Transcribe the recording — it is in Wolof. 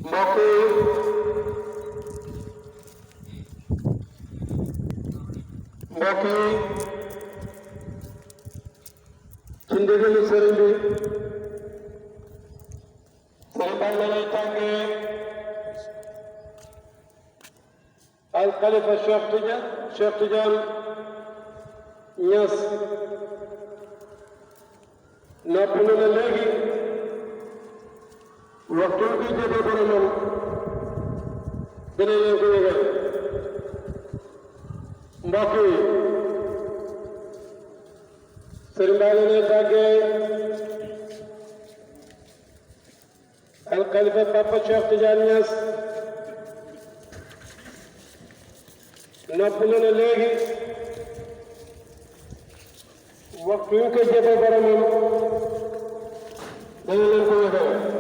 mbokk yi ci ndigalu sëriñ bi sëriñ baa ngi lay tàggee al xalifa Cheikh Tidiane Niass noppalu na léegi waxtu bi jege boromam dina leen ko yëgal mbokk yi sëriñ baa ngi lay tàggee al xalifa Papa Cheikh Tidiane Niass noppalu na léegi waxtu yu ko jege boromam dana leen ko yëgal